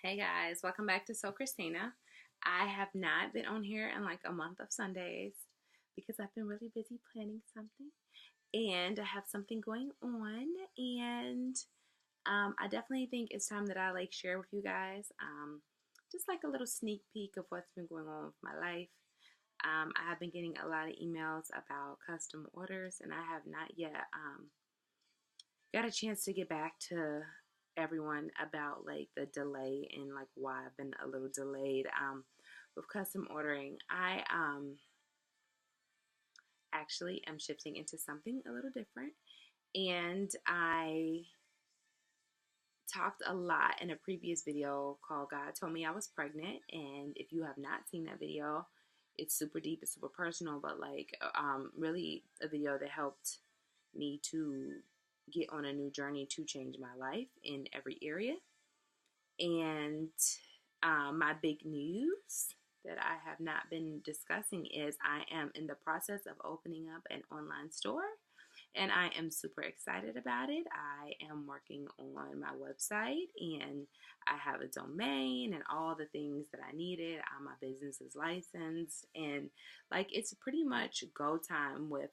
Hey guys, welcome back to So Christina. I have not been on here in like a month of Sundays because I've been really busy planning something and I have something going on and I definitely think it's time that I like share with you guys just like a little sneak peek of what's been going on with my life. I have been getting a lot of emails about custom orders and I have not yet got a chance to get back to everyone about like the delay and like why I've been a little delayed with custom ordering. I actually am shifting into something a little different and I talked a lot in a previous video called God Told Me I Was Pregnant, and if you have not seen that video, it's super deep, it's super personal, but like really a video that helped me to get on a new journey to change my life in every area. And my big news that I have not been discussing is I am in the process of opening up an online store and I am super excited about it. I am working on my website and I have a domain and all the things that I needed. My business is licensed and like it's pretty much go time with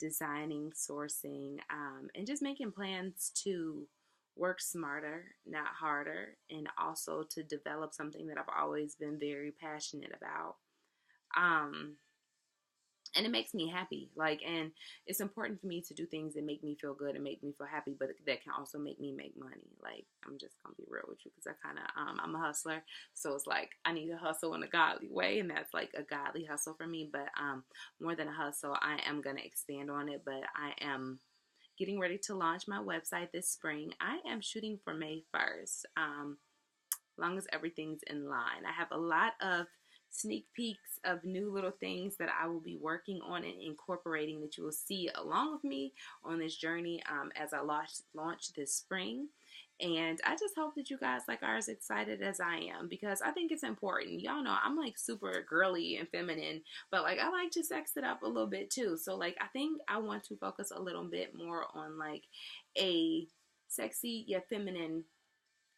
designing, sourcing, and just making plans to work smarter, not harder, and also to develop something that I've always been very passionate about. Um, and it makes me happy. Like, and it's important for me to do things that make me feel good and make me feel happy, but that can also make me make money. Like, I'm just gonna be real with you because I kind of, I'm a hustler, so it's like I need to hustle in a godly way, and that's like a godly hustle for me. But more than a hustle, I am gonna expand on it. But I am getting ready to launch my website this spring. I am shooting for May 1st. Long as everything's in line. I have a lot of sneak peeks of new little things that I will be working on and incorporating that you will see along with me on this journey as I launch this spring. And I just hope that you guys like are as excited as I am because I think it's important. Y'all know I'm like super girly and feminine, but like I like to sex it up a little bit too. So like I think I want to focus a little bit more on like a sexy yet feminine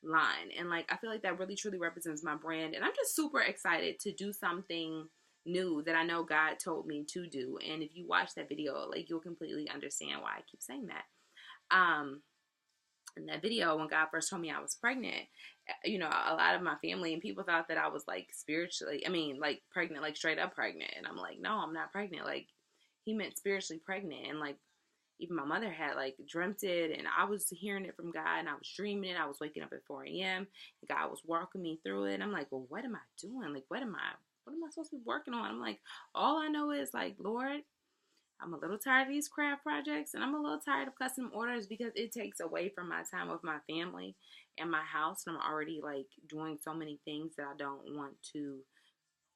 line, and like I feel like that really truly represents my brand, and I'm just super excited to do something new that I know God told me to do. And if you watch that video, like you'll completely understand why I keep saying that. In that video, when God first told me I was pregnant, you know, a lot of my family and people thought that I was like spiritually, I mean like pregnant, like straight up pregnant, and I'm like, no, I'm not pregnant. Like he meant spiritually pregnant. And like even my mother had like dreamt it, and I was hearing it from God, and I was dreaming it. I was waking up at 4 a.m. and God was walking me through it. And I'm like, well, what am I doing? Like, what am I supposed to be working on? I'm like, all I know is like, Lord, I'm a little tired of these craft projects, and I'm a little tired of custom orders because it takes away from my time with my family and my house. And I'm already like doing so many things that I don't want to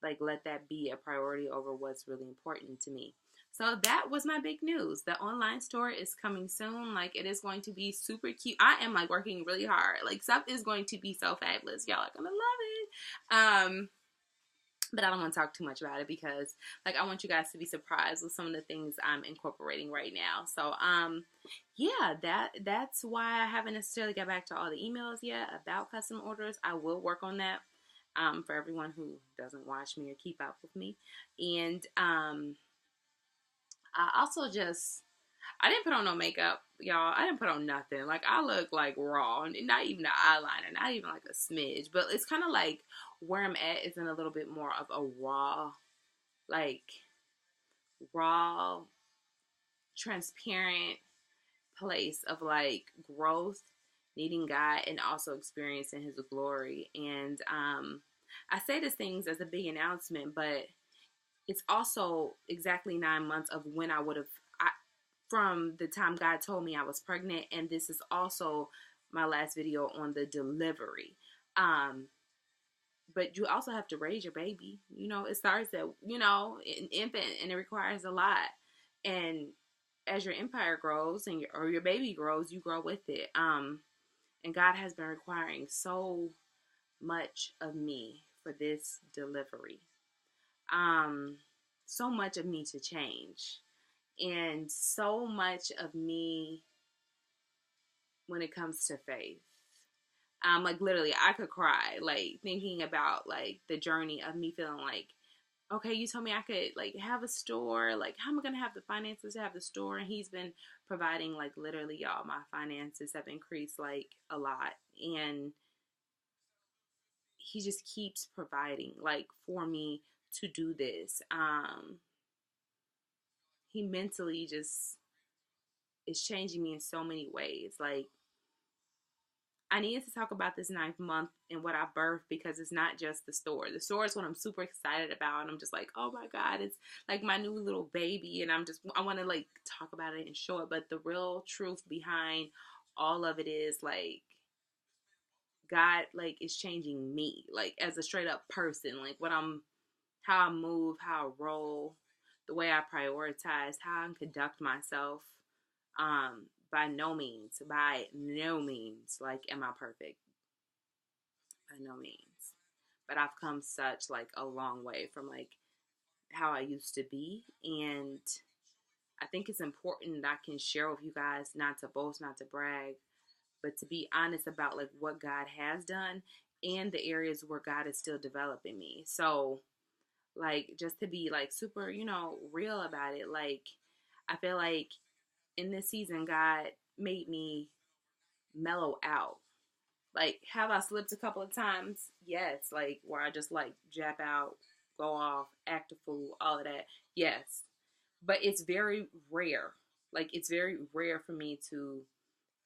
like let that be a priority over what's really important to me. So that was my big news. The online store is coming soon. Like it is going to be super cute. I am like working really hard. Like stuff is going to be so fabulous. Y'all are gonna love it. But I don't want to talk too much about it because like I want you guys to be surprised with some of the things I'm incorporating right now. So yeah, that's why I haven't necessarily got back to all the emails yet about custom orders. I will work on that for everyone who doesn't watch me or keep up with me. And I also just I didn't put on no makeup, y'all. I didn't put on nothing. Like I look like raw, not even the eyeliner, not even like a smidge. But it's kind of like where I'm at is in a little bit more of a like raw, transparent place of like growth, needing God, and also experiencing His glory. And I say these things as a big announcement, but it's also exactly 9 months of when I would have from the time God told me I was pregnant, and this is also my last video on the delivery. But you also have to raise your baby. You know, it starts at, you know, an infant, and it requires a lot. And as your empire grows and your baby grows, you grow with it. And God has been requiring so much of me for this delivery. So much of me to change, and so much of me when it comes to faith. Like literally I could cry, like thinking about like the journey of me feeling like, okay, you told me I could like have a store. Like, how am I gonna have the finances to have the store? And he's been providing, like literally, y'all. My finances have increased like a lot, and he just keeps providing like for me to do this. He mentally just is changing me in so many ways. Like, I needed to talk about this ninth month and what I birthed because it's not just the store. The store is what I'm super excited about. And I'm just like, oh my God, it's like my new little baby. And I want to like talk about it and show it. But the real truth behind all of it is like, God, like, is changing me, like, as a straight up person. Like, how I move, how I roll, the way I prioritize, how I conduct myself. By no means, like, am I perfect? By no means. But I've come such like a long way from like how I used to be. And I think it's important that I can share with you guys, not to boast, not to brag, but to be honest about like what God has done and the areas where God is still developing me. So, like, just to be like super, real about it, like, I feel like in this season, God made me mellow out. Like, have I slipped a couple of times? Yes. Like, where I just like jab out, go off, act a fool, all of that. Yes. But it's very rare. Like, it's very rare for me to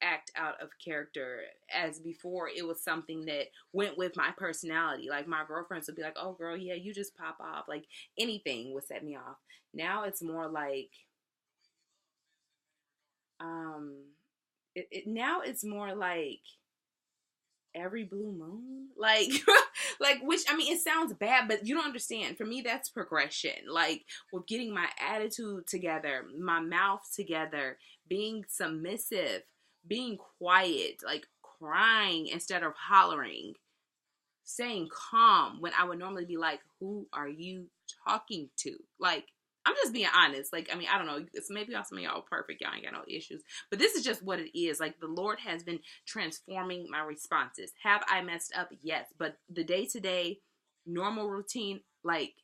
act out of character. As before, it was something that went with my personality. Like, my girlfriends would be like, oh girl, yeah, you just pop off. Like, anything would set me off. Now it's more like, um now it's more like every blue moon, like like, which, I mean, it sounds bad, but you don't understand. For me, that's progression. Like, with getting my attitude together, my mouth together, being submissive, being quiet, like crying instead of hollering, staying calm when I would normally be like, who are you talking to? Like, I'm just being honest. Like, I mean, I don't know. It's maybe some of y'all are perfect. Y'all ain't got no issues. But this is just what it is. Like, the Lord has been transforming my responses. Have I messed up? Yes. But the day to day normal routine, like,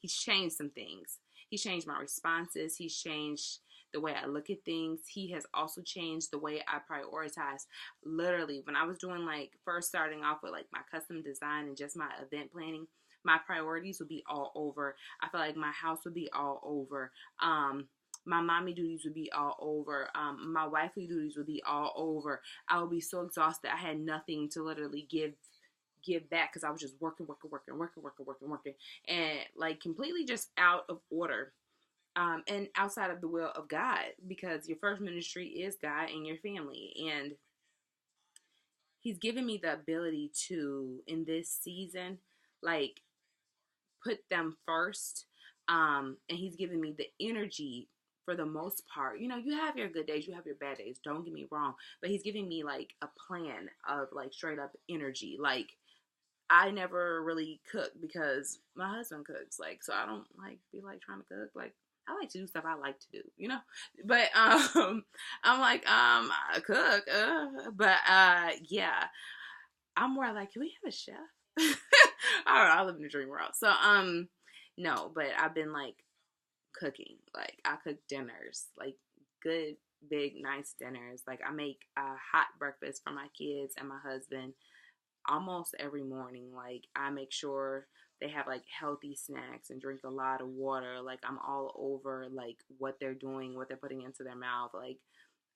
He's changed some things. He's changed my responses. He's changed the way I look at things. He has also changed the way I prioritize. Literally, when I was doing like first starting off with like my custom design and just my event planning, my priorities would be all over. I feel like my house would be all over. My mommy duties would be all over. My wifely duties would be all over. I would be so exhausted. I had nothing to literally give back because I was just working, and like completely just out of order. And outside of the will of God, because your first ministry is God and your family. And He's given me the ability to, in this season, like, put them first. And He's given me the energy for the most part. You have your good days, you have your bad days. Don't get me wrong. But He's giving me like a plan of like straight up energy. Like, I never really cook because my husband cooks. Like, so I don't like be like trying to cook. Like, I like to do stuff I like to do. But I'm like, I cook, yeah. I'm more like, can we have a chef? I don't know, I live in a dream world. So no, but I've been like cooking. Like, I cook dinners, like good, big, nice dinners. Like, I make a hot breakfast for my kids and my husband almost every morning. Like, I make sure they have like healthy snacks and drink a lot of water. Like, I'm all over like what they're doing, what they're putting into their mouth. Like,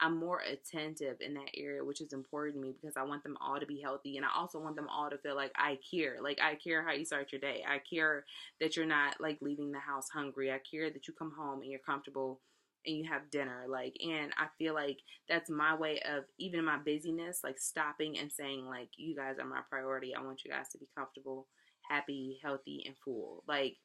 I'm more attentive in that area, which is important to me because I want them all to be healthy. And I also want them all to feel like I care. Like, I care how you start your day. I care that you're not like leaving the house hungry. I care that you come home and you're comfortable and you have dinner. Like, and I feel like that's my way of, even in my busyness, like stopping and saying like, you guys are my priority. I want you guys to be comfortable, happy, healthy, and full. Like,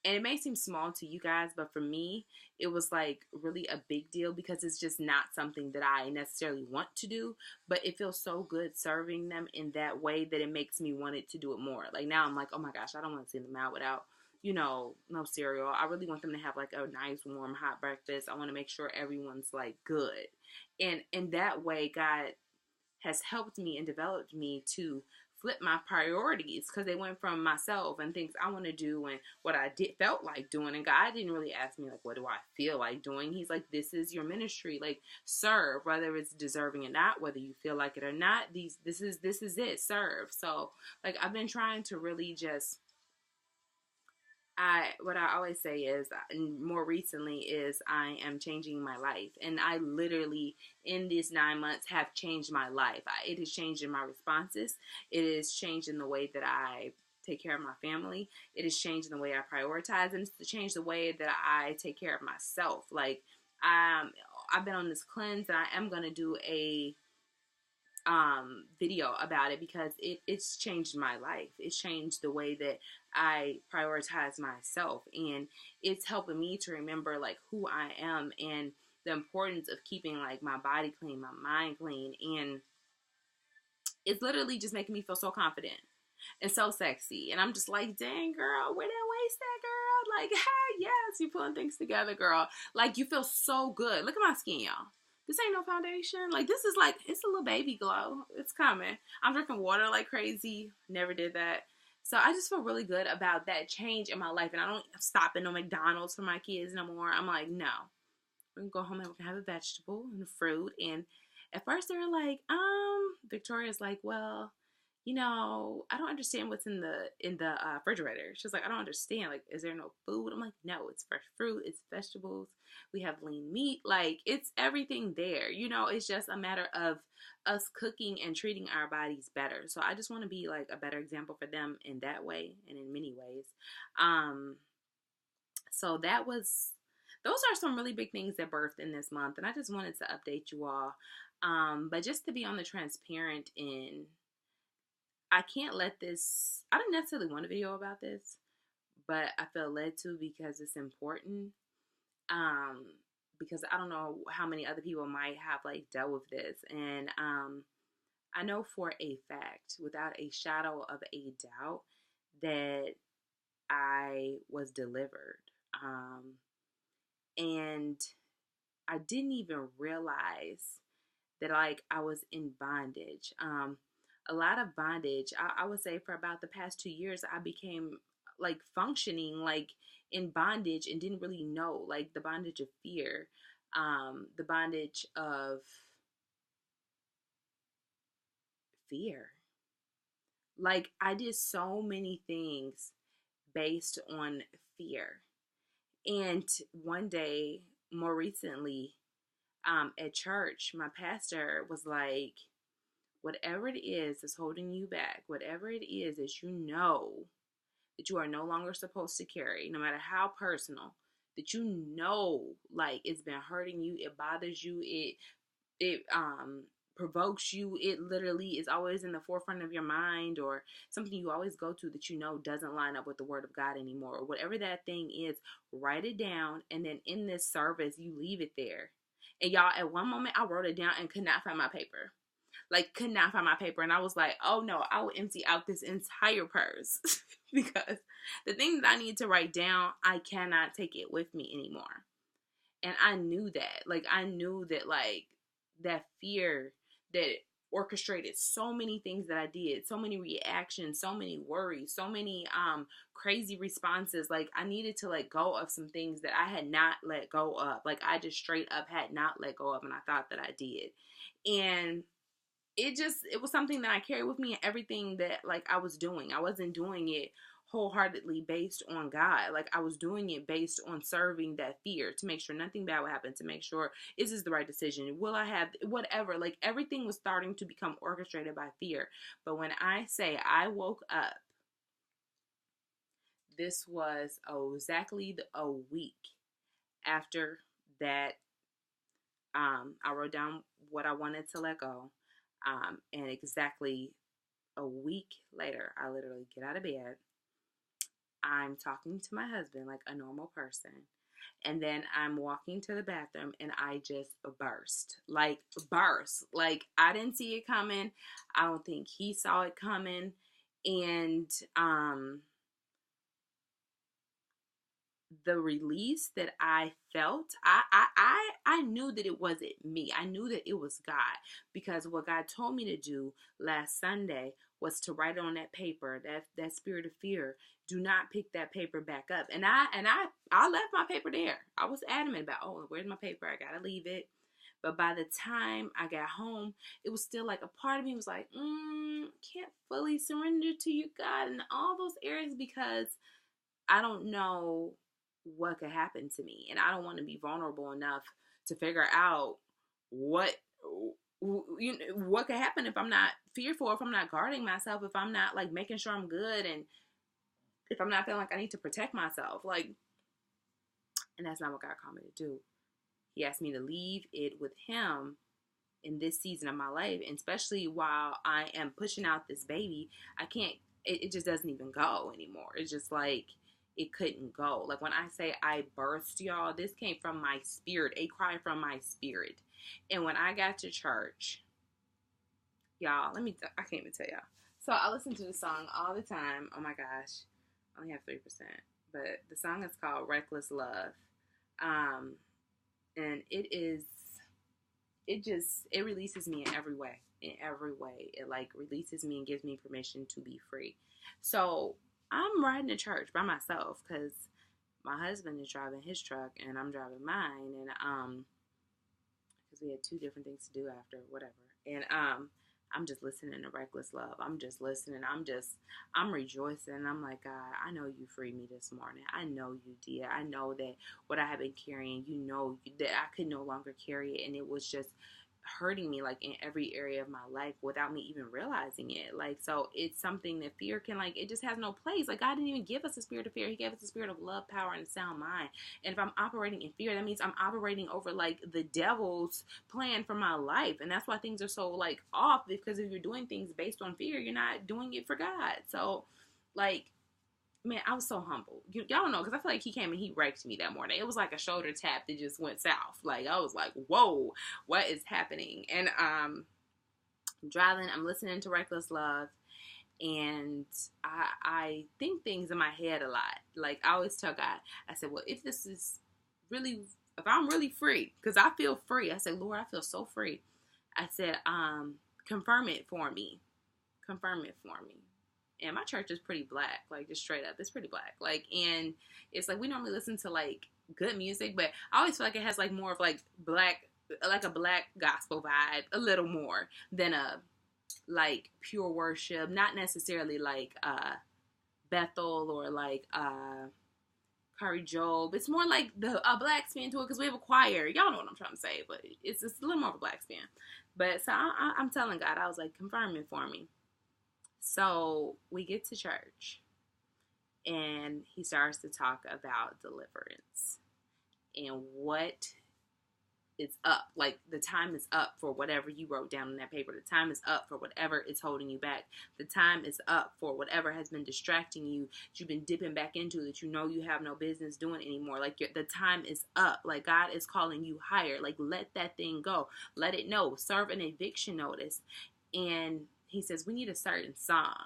and it may seem small to you guys, but for me, it was like really a big deal because it's just not something that I necessarily want to do, but it feels so good serving them in that way that it makes me want it to do it more. Like, now I'm like, oh my gosh, I don't want to send them out without, no cereal. I really want them to have like a nice, warm, hot breakfast. I want to make sure everyone's like good. And in that way, God has helped me and developed me to flip my priorities, because they went from myself and things I want to do and what I felt like doing. And God didn't really ask me like, what do I feel like doing? He's like, this is your ministry. Like, serve, whether it's deserving or not, whether you feel like it or not. This is it. Serve. So like, I've been trying to really just, what I always say is, more recently, is I am changing my life. And I literally, in these 9 months, have changed my life. It has changed in my responses. It has changed in the way that I take care of my family. It has changed in the way I prioritize, and it's changed the way that I take care of myself. Like, I've been on this cleanse, and I am going to do a video about it, because it's changed my life. It's changed the way that I prioritize myself, and it's helping me to remember like who I am and the importance of keeping like my body clean, my mind clean, and it's literally just making me feel so confident and so sexy. And I'm just like, dang, girl, where that waist at, girl? Like, hey, yes, you're pulling things together, girl. Like, you feel so good. Look at my skin, y'all. This ain't no foundation. Like, this is like, it's a little baby glow. It's coming. I'm drinking water like crazy. Never did that. So I just feel really good about that change in my life. And I don't stop at no McDonald's for my kids no more. I'm like, no. We're going to go home and we're going to have a vegetable and a fruit. And at first they were like, Victoria's like, well, you know, I don't understand what's in the refrigerator. She's like, I don't understand. Like, is there no food? I'm like, no, it's fresh fruit, it's vegetables. We have lean meat. Like, it's everything there. You know, it's just a matter of us cooking and treating our bodies better. So I just want to be like a better example for them in that way and in many ways. So those are some really big things that birthed in this month, and I just wanted to update you all. But just to be on the transparent end, I can't let this, I didn't necessarily want a video about this, but I feel led to because it's important. Because I don't know how many other people might have like dealt with this. And I know for a fact, without a shadow of a doubt, that I was delivered. And I didn't even realize that like I was in bondage. A lot of bondage. I would say for about the past 2 years, I became like functioning like in bondage and didn't really know, like the bondage of fear, the bondage of fear. Like, I did so many things based on fear. And one day, more recently, at church, my pastor was like, whatever it is that's holding you back, whatever it is that you know that you are no longer supposed to carry, no matter how personal, that you know, like, it's been hurting you, it bothers you, it provokes you, it literally is always in the forefront of your mind, or something you always go to that you know doesn't line up with the word of God anymore, or whatever that thing is, write it down, and then in this service you leave it there. And y'all, at one moment I wrote it down and could not find my paper. Like, could not find my paper. And I was like, oh no, I will empty out this entire purse because the things I need to write down, I cannot take it with me anymore. And I knew that. Like, I knew that, like, that fear that orchestrated so many things that I did, so many reactions, so many worries, so many crazy responses. Like, I needed to let go of some things that I had not let go of. Like, I just straight up had not let go of, and I thought that I did. And it was something that I carried with me in everything that like I was doing. I wasn't doing it wholeheartedly based on God. Like, I was doing it based on serving that fear, to make sure nothing bad would happen, to make sure, is this the right decision? Will I have whatever? Like, everything was starting to become orchestrated by fear. But when I say I woke up, this was exactly a week after that. I wrote down what I wanted to let go. And exactly a week later, I literally get out of bed. I'm talking to my husband like a normal person. And then I'm walking to the bathroom and I just burst. Like, burst. Like, I didn't see it coming. I don't think he saw it coming. And the release that I felt, I knew that it wasn't me. I knew that it was God, because what God told me to do last Sunday was to write on that paper, that spirit of fear. Do not pick that paper back up. And I left my paper there. I was adamant about, oh, where's my paper? I gotta leave it. But by the time I got home, it was still like a part of me was like, can't fully surrender to you, God, in all those areas, because I don't know what could happen to me, and I don't want to be vulnerable enough to figure out what what could happen if I'm not fearful, if I'm not guarding myself, if I'm not like making sure I'm good, and if I'm not feeling like I need to protect myself. Like, and that's not what God called me to do. He asked me to leave it with Him in this season of my life, and especially while I am pushing out this baby. I can't, it just doesn't even go anymore. It's just like it couldn't go. Like when I say I burst, y'all, this came from my spirit, a cry from my spirit. And when I got to church, y'all, I can't even tell y'all. So I listen to the song all the time. Oh my gosh, I only have 3%, but the song is called Reckless Love. And it releases me in every way. In every way. It like releases me and gives me permission to be free. So I'm riding to church by myself because my husband is driving his truck and I'm driving mine, and because we had two different things to do after whatever. And I'm just listening to Reckless Love. I'm just listening. I'm rejoicing. I'm like, God, I know you freed me this morning. I know you did. I know that what I have been carrying, you know that I could no longer carry it. And it was just hurting me like in every area of my life without me even realizing it. Like, so it's something that fear can, like, it just has no place. Like, God didn't even give us a spirit of fear. He gave us a spirit of love, power, and a sound mind. And if I'm operating in fear, that means I'm operating over like the devil's plan for my life. And that's why things are so like off, because if you're doing things based on fear, you're not doing it for God. So like, man, I was so humble. Y'all know, because I feel like he came and he wrecked me that morning. It was like a shoulder tap that just went south. Like, I was like, whoa, what is happening? And I'm driving, I'm listening to Reckless Love, and I think things in my head a lot. Like, I always tell God, I said, well, if this is really, if I'm really free, because I feel free. I said, Lord, I feel so free. I said, confirm it for me. Confirm it for me. And my church is pretty black, like just straight up. It's pretty black. Like, and it's like we normally listen to like good music, but I always feel like it has like more of like black, like a black gospel vibe, a little more than a like pure worship. Not necessarily like Bethel or like Kari Job. It's more like the a black spin to it because we have a choir. Y'all know what I'm trying to say, but it's just a little more of a black spin. But so I'm telling God, I was like, confirm it for me. So we get to church and he starts to talk about deliverance and what is up. Like, the time is up for whatever you wrote down in that paper. The time is up for whatever is holding you back. The time is up for whatever has been distracting you, that you've been dipping back into, that you know you have no business doing anymore. Like, the time is up. Like, God is calling you higher. Like, let that thing go. Let it know. Serve an eviction notice. And he says, we need a certain song.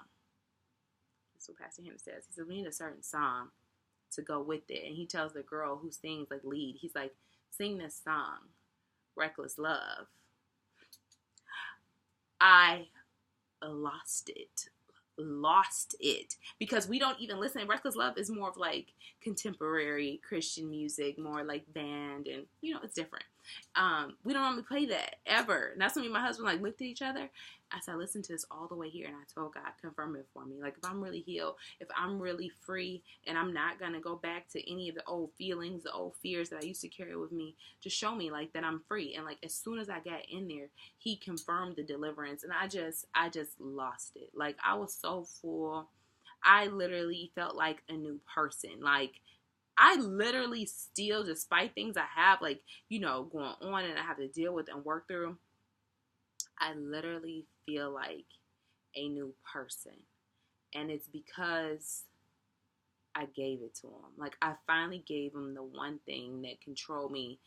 That's what Pastor Henry says. He says, we need a certain song to go with it. And he tells the girl who sings, like, lead. He's like, sing this song, Reckless Love. I lost it because we don't even listen. Reckless Love is more of like contemporary Christian music, more like band, and you know, it's different. We don't normally play that ever. And that's when me and my husband like looked at each other. I said, listen to this all the way here, and I told God, confirm it for me. Like, if I'm really healed, if I'm really free, and I'm not gonna go back to any of the old feelings, the old fears that I used to carry with me, just show me like that I'm free. And like, as soon as I got in there, he confirmed the deliverance, and I just lost it. Like, I was so full. I literally felt like a new person. Like, I literally still, despite things I have, like, you know, going on and I have to deal with and work through, I literally feel like a new person. And it's because I gave it to him. Like, I finally gave him the one thing that controlled me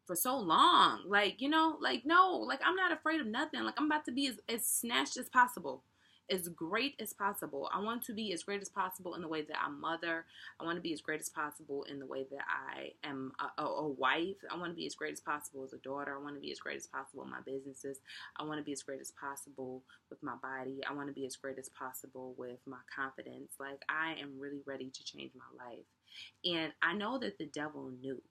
for so long. Like, you know, like, no, like, I'm not afraid of nothing. Like, I'm about to be as snatched as possible. as great as possible. I want to be as great as possible in the way that I mother. I want to be as great as possible in the way that I am a wife. I want to be as great as possible as a daughter. I want to be as great as possible in my businesses. I want to be as great as possible with my body. I want to be as great as possible with my confidence. Like, I am really ready to change my life. And I know that the devil knew.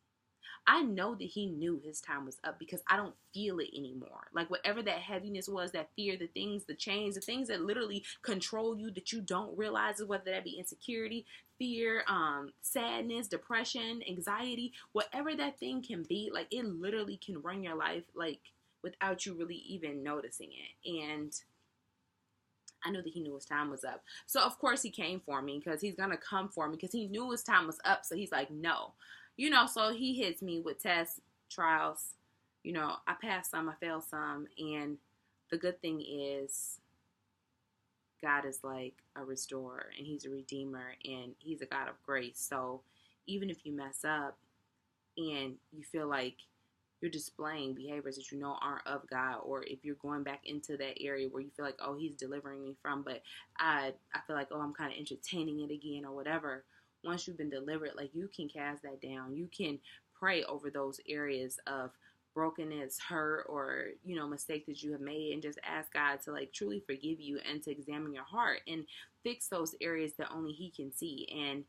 I know that he knew his time was up because I don't feel it anymore. Like, whatever that heaviness was, that fear, the things, the chains, the things that literally control you that you don't realize, whether that be insecurity, fear, sadness, depression, anxiety, whatever that thing can be, like, it literally can run your life, like, without you really even noticing it. And I knew that he knew his time was up. So, of course, he came for me because he's going to come for me because he knew his time was up. So, he's like, no. So he hits me with tests, trials. I passed some, I failed some. And the good thing is God is like a restorer and he's a redeemer and he's a God of grace. So even if you mess up and you feel like you're displaying behaviors that aren't of God, or if you're going back into that area where you feel like, oh, he's delivering me from, but I feel like, oh, I'm kind of entertaining it again or whatever. Once you've been delivered, like, you can cast that down. You can pray over those areas of brokenness, hurt, or, mistakes that you have made, and just ask God to, like, truly forgive you and to examine your heart and fix those areas that only he can see. And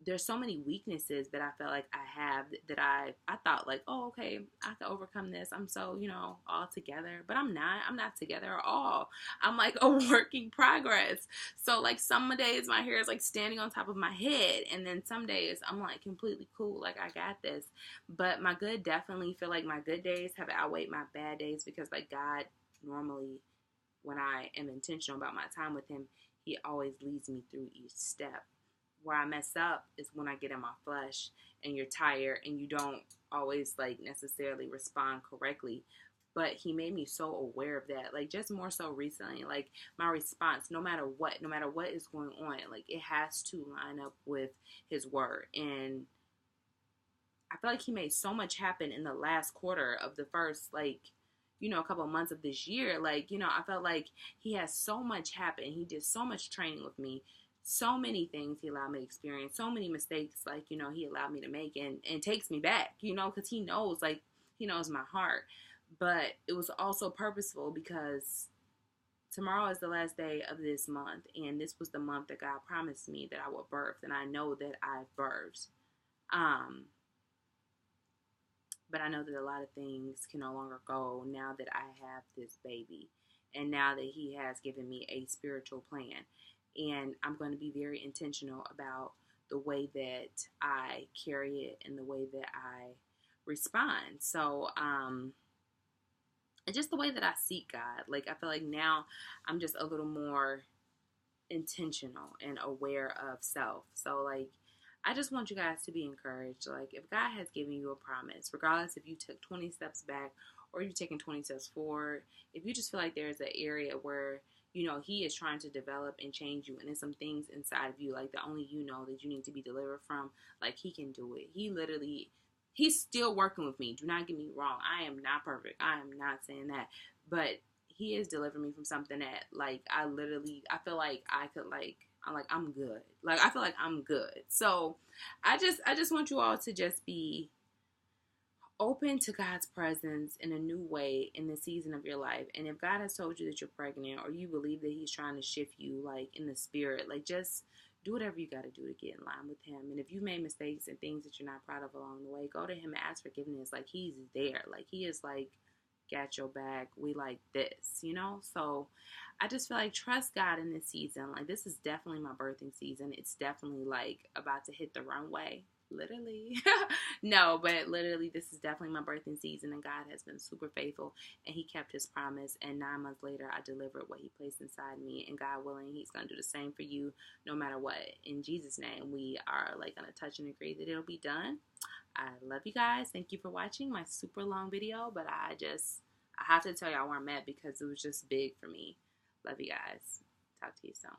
there's so many weaknesses that I felt like I have that I thought, like, oh, okay, I can overcome this. I'm so, all together, but I'm not together at all. I'm like a work in progress. So, like, some days my hair is like standing on top of my head, and then some days I'm like completely cool, like, I got this. But my good definitely feel like my good days have outweighed my bad days, because, like, God normally, when I am intentional about my time with him, he always leads me through each step. Where I mess up is when I get in my flesh and you're tired and you don't always, like, necessarily respond correctly. But he made me so aware of that, like, just more so recently, like, my response, no matter what is going on, like, it has to line up with his word. And I feel like he made so much happen in the last quarter of the first, like, a couple of months of this year. Like, I felt like he has so much happen. He did so much training with me. So many things he allowed me to experience. So many mistakes, like, he allowed me to make and takes me back, because he knows, like, he knows my heart. But it was also purposeful because tomorrow is the last day of this month. And this was the month that God promised me that I would birth. And I know that I've birthed. But I know that a lot of things can no longer go now that I have this baby. And now that he has given me a spiritual plan. And I'm going to be very intentional about the way that I carry it and the way that I respond. So, and just the way that I seek God. Like, I feel like now I'm just a little more intentional and aware of self. So, like, I just want you guys to be encouraged. Like, if God has given you a promise, regardless if you took 20 steps back or you've taken 20 steps forward, if you just feel like there's an area where, he is trying to develop and change you, and there's some things inside of you, like, that only you know that you need to be delivered from, like, he can do it. He's still working with me. Do not get me wrong. I am not perfect. I am not saying that. But he has delivered me from something that, like, I feel like I'm good. Like, I feel like I'm good. So I just want you all to just be open to God's presence in a new way in the season of your life. And if God has told you that you're pregnant, or you believe that he's trying to shift you, like, in the spirit, like, just do whatever you got to do to get in line with him. And if you made mistakes and things that you're not proud of along the way, go to him and ask forgiveness. Like, he's there. Like, he is like, got your back. We like this, So I just feel like trust God in this season. Like, this is definitely my birthing season. It's definitely, like, about to hit the runway. Literally. No, but literally, this is definitely my birthing season, and God has been super faithful, and he kept his promise. And 9 months later, I delivered what he placed inside me, and God willing, he's going to do the same for you no matter what. In Jesus' name, we are, like, going to touch and agree that it'll be done. I love you guys. Thank you for watching my super long video, but I have to tell y'all where I'm at because it was just big for me. Love you guys. Talk to you soon.